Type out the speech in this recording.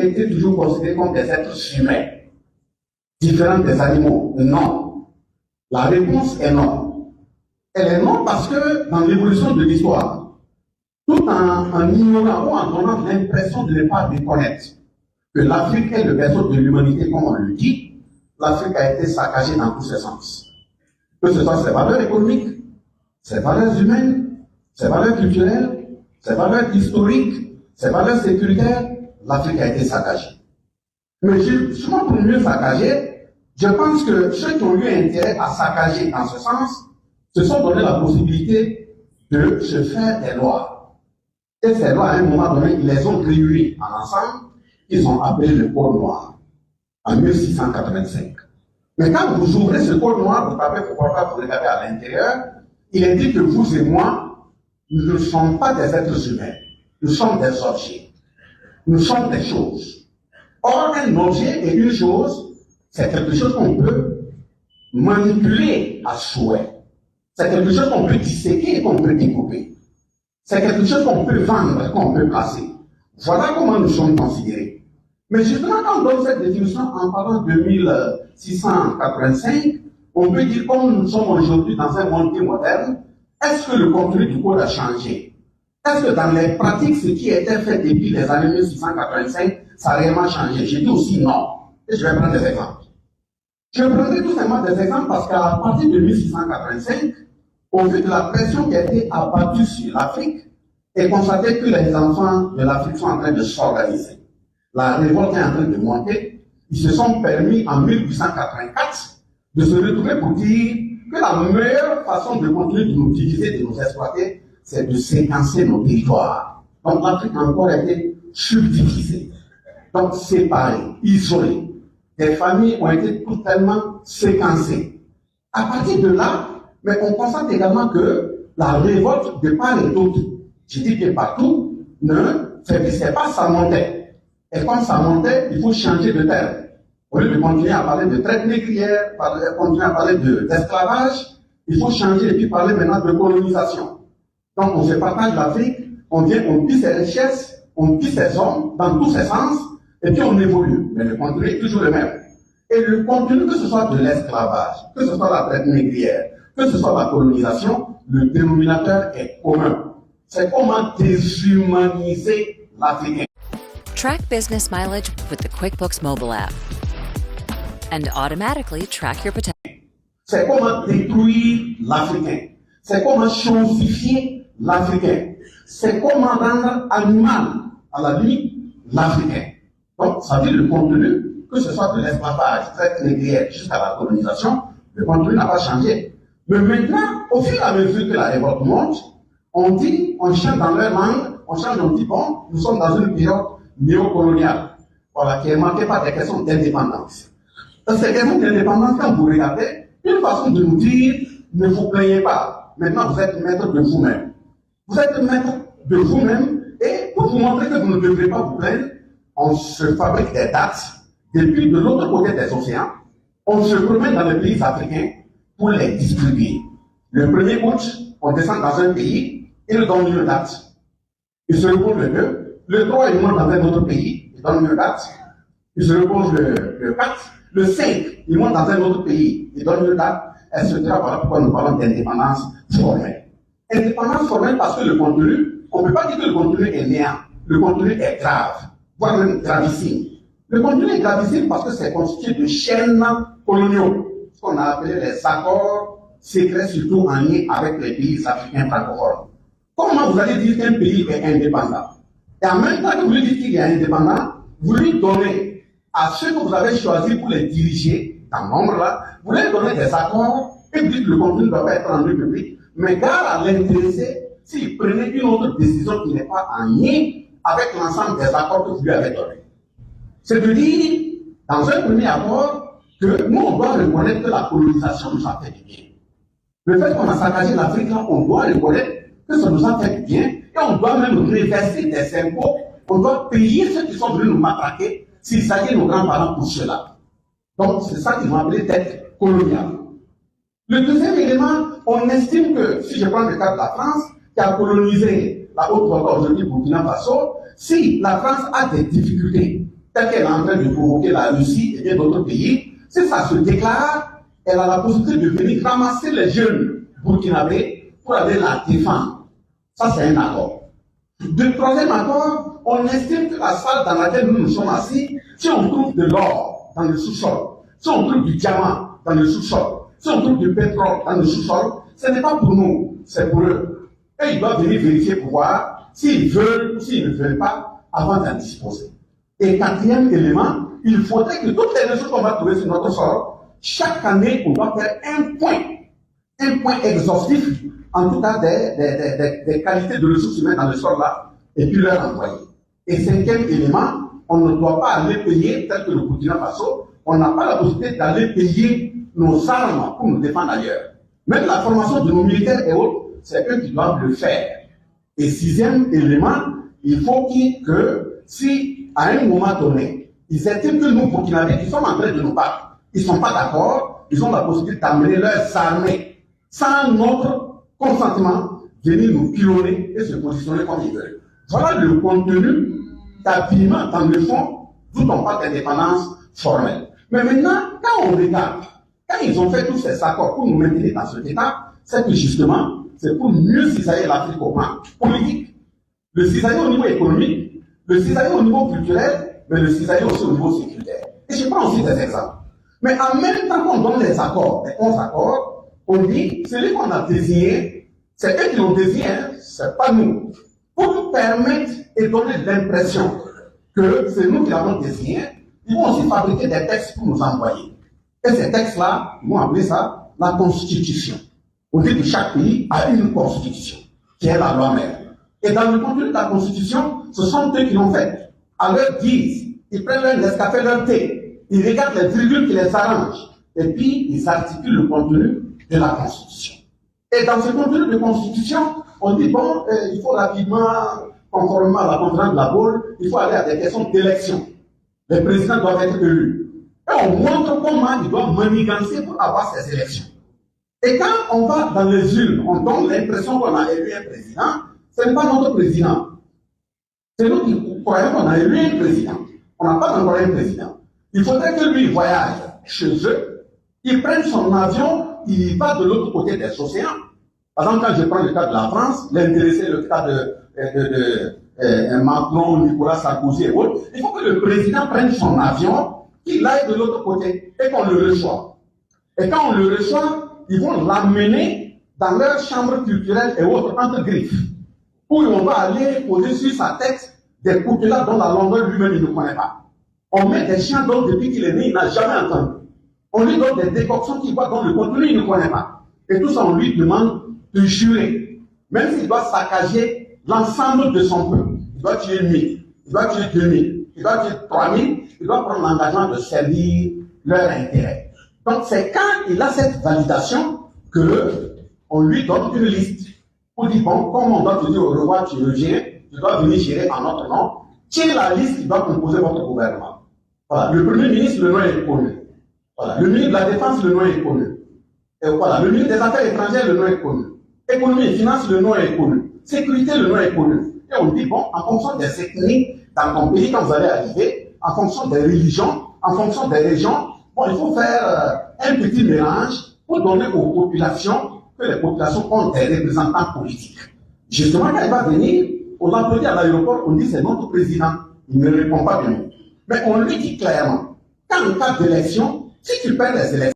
été toujours considérés comme des êtres humains, différents des animaux? Non. La réponse est non. Elle est non parce que dans l'évolution de l'histoire, tout en ignorant ou en donnant l'impression de ne pas reconnaître que l'Afrique est le berceau de l'humanité, comme on le dit, l'Afrique a été saccagée dans tous ses sens. Que ce soit ses valeurs économiques, ses valeurs humaines, ses valeurs culturelles, ses valeurs historiques, ses valeurs sécuritaires, l'Afrique a été saccagée. Mais justement pour mieux saccager, je pense que ceux qui ont eu intérêt à saccager dans ce sens se sont donné la possibilité de se faire des lois. Et ces lois, à un moment donné, ils les ont réunies en ensemble, ils ont appelé le Code noir, en 1685. Mais quand vous ouvrez ce Code noir, vous tapez pourquoi pas, vous regardez à l'intérieur, il est dit que vous et moi, nous ne sommes pas des êtres humains, nous sommes des objets, nous sommes des choses. Or, un objet et une chose, c'est quelque chose qu'on peut manipuler à souhait. C'est quelque chose qu'on peut disséquer et qu'on peut découper. C'est quelque chose qu'on peut vendre, qu'on peut placer. Voilà comment nous sommes considérés. Mais justement, quand on donne cette définition en parlant de 1685, on peut dire, comme nous sommes aujourd'hui dans un monde moderne, est-ce que le contenu du code a changé? Est-ce que dans les pratiques, ce qui était fait depuis les années 1685, ça a réellement changé? J'ai dit aussi non. Et je vais prendre des exemples. Je prendrai tout simplement des exemples parce qu'à partir de 1685, au vu de la pression qui a été abattue sur l'Afrique, et constaté que les enfants de l'Afrique sont en train de s'organiser. La révolte est en train de monter. Ils se sont permis en 1884 de se retrouver pour dire que la meilleure façon de continuer de nous diviser, de nous exploiter, c'est de séquencer nos territoires. Donc l'Afrique a encore été subdivisée, donc séparée, isolée. Des familles ont été totalement séquencées. À partir de là, mais on constate également que la révolte de part et d'autre, je dis que partout, ne faiblissait pas, ça montait. Et quand ça montait, il faut changer de terme. Au lieu de continuer à parler de traite négrière, continuer à parler d'esclavage, il faut changer et puis parler maintenant de colonisation. Donc on se partage l'Afrique, on vient, on pille ses richesses, on pille ses hommes dans tous ses sens, et puis on évolue. Mais le contenu est toujours le même. Et le contenu, que ce soit de l'esclavage, que ce soit la traite négrière, que ce soit la colonisation, le dénominateur est commun. C'est comment déshumaniser l'Africain. Track business mileage with the QuickBooks mobile app and automatically track your potential. C'est comment détruire l'Africain. C'est comment chosifier l'Africain. C'est comment rendre animal, à la limite, l'Africain. Donc, ça veut dire le contenu, que ce soit de l'esclavage, traite négrière, jusqu'à la colonisation, le contenu n'a pas changé. Mais maintenant, au fur et à mesure que la révolte monte, on dit, on chante dans leur langue, on change, on dit, bon, nous sommes dans une période néocoloniale, voilà, qui est marquée par des questions d'indépendance. Ces questions d'indépendance, quand vous regardez, une façon de nous dire, ne vous plaignez pas, maintenant vous êtes maître de vous-même. Vous êtes maître de vous-même, et pour vous montrer que vous ne devrez pas vous plaindre, on se fabrique des dates, depuis de l'autre côté des océans, on se promène dans les pays africains pour les distribuer. Le 1er août, on descend dans un pays, il donne une date. Il se repose le 2, le 3, il monte dans un autre pays, il donne une date. Il se repose le 4, le 5, il monte dans un autre pays, il donne une date, etc. Voilà pourquoi nous parlons d'indépendance formelle. Indépendance formelle parce que le contenu, on ne peut pas dire que le contenu est néant. Le contenu est grave, voire même gravissime. Le contenu est gravissime parce que c'est constitué de chaînes coloniaux, ce qu'on a appelé les accords secrets, surtout en lien avec les pays africains francophones. Comment vous allez dire qu'un pays est indépendant? Et en même temps que vous lui dites qu'il est indépendant, vous lui donnez à ceux que vous avez choisis pour les diriger, dans nombre là, vous leur donnez des accords et vous dites que le contenu ne doit pas être rendu public, mais gare à l'intéressé s'il prenait une autre décision qui n'est pas en lien avec l'ensemble des accords que vous lui avez donnés. C'est de dire, dans un premier accord, que nous, on doit reconnaître que la colonisation nous a fait du bien. Le fait qu'on a saccagé l'Afrique, là, on doit reconnaître que ça nous a fait du bien, et on doit même reverser des impôts, on doit payer ceux qui sont venus nous matraquer, s'il s'agit de nos grands-parents pour cela. Donc, c'est ça qu'ils vont appeler dette coloniale. Le deuxième élément, on estime que, si je prends le cas de la France, qui a colonisé la Haute-Volta, aujourd'hui Burkina Faso, si la France a des difficultés telle qu'elle est en train de provoquer la Russie et bien d'autres pays, si ça se déclare, elle a la possibilité de venir ramasser les jeunes burkinabés pour aller la défendre. Ça, c'est un accord. Le troisième accord, on estime que la salle dans laquelle nous sommes assis, si on trouve de l'or dans le sous-sol, si on trouve du diamant dans le sous-sol, si on trouve du pétrole dans le sous-sol, ce n'est pas pour nous, c'est pour eux. Et ils doivent venir vérifier pour voir s'ils veulent ou s'ils ne veulent pas avant d'en disposer. Et quatrième élément, il faudrait que toutes les ressources qu'on va trouver sur notre sol, chaque année, on doit faire un point exhaustif, en tout cas des qualités de ressources humaines dans le sol là, et puis leur envoyer. Et cinquième élément, on ne doit pas aller payer, tel que le Burkina Faso, on n'a pas la possibilité d'aller payer nos armes pour nous défendre ailleurs. Même la formation de nos militaires et autres, c'est eux qui doivent le faire. Et sixième élément, il faut que si à un moment donné, ils estiment que nous, Burkinabés, qui sommes en train de nous battre, ils ne sont pas d'accord, ils ont la possibilité d'amener leurs armées sans notre consentement, venir nous pilonner et se positionner comme ils veulent. Voilà le contenu d'habillement dans le fond, d'où on parle d'indépendance formelle. Mais maintenant, quand on regarde, quand ils ont fait tous ces accords pour nous maintenir dans cet état, c'est que justement, c'est pour mieux cisailler l'Afrique au plan politique, le cisailler au niveau économique, le cisailler au niveau culturel, mais le cisailler aussi au niveau sécuritaire. Et je prends aussi des exemples. Mais en même temps qu'on donne les accords, les 11 accords, on dit, celui qu'on a désigné, c'est eux qui l'ont désigné, c'est pas nous. Pour nous permettre et donner l'impression que c'est nous qui l'avons désigné, ils vont aussi fabriquer des textes pour nous envoyer. Et ces textes-là, ils vont appeler ça la Constitution. On dit que chaque pays a une Constitution, qui est la loi mère. Et dans le contenu de la Constitution, ce sont eux qui l'ont fait. À leur guise, ils prennent leur Nescafé, leur thé, ils regardent les virgules qui les arrangent, et puis ils articulent le contenu de la Constitution. Et dans ce contenu de Constitution, on dit, bon, il faut rapidement, conformément à la conférence de la Baule, il faut aller à des questions d'élection. Les présidents doivent être élus. Et on montre comment ils doivent manigancer pour avoir ces élections. Et quand on va dans les urnes, on donne l'impression qu'on a élu un président, ce n'est pas notre président. C'est nous qui croyons qu'on a élu un président. On n'a pas encore un président. Il faudrait que lui voyage chez eux, il prenne son avion, il va de l'autre côté des océans. Par exemple, quand je prends le cas de la France, l'intéressé, le cas de Macron, Nicolas Sarkozy et autres, il faut que le président prenne son avion, qu'il aille de l'autre côté et qu'on le reçoive. Et quand on le reçoit, ils vont l'amener dans leur chambre culturelle et autres entre griffes, où on va aller poser sur sa tête des coutelas dont la longueur lui-même il ne connaît pas. On met des chants dont depuis qu'il est né, il n'a jamais entendu. On lui donne des décoctions qu'il voit dont le contenu il ne connaît pas. Et tout ça, on lui demande de jurer. Même s'il doit saccager l'ensemble de son peuple. Il doit tuer 1000, il doit tuer 2000, il doit tuer 3000, il doit prendre l'engagement de servir leur intérêt. Donc c'est quand il a cette validation que on lui donne une liste. On dit, bon, comme on doit te dire au revoir, tu reviens, tu dois venir gérer en notre nom, tiens la liste qui doit composer votre gouvernement. Voilà. Le Premier ministre, le nom est connu. Voilà. Le ministre de la Défense, le nom est connu. Et voilà. Le ministre des Affaires étrangères, le nom est connu. Économie et Finances, le nom est connu. Sécurité, le nom est connu. Et on dit, bon, en fonction des ethnies dans ton pays, quand vous allez arriver, en fonction des religions, en fonction des régions, bon, il faut faire un petit mélange pour donner aux populations que les populations ont des représentants politiques. Justement, quand il va venir, on l'applaudit à l'aéroport, on dit c'est notre président. Il ne répond pas de nous. Mais on lui dit clairement, quand en cas d'élection, si tu perds les élections,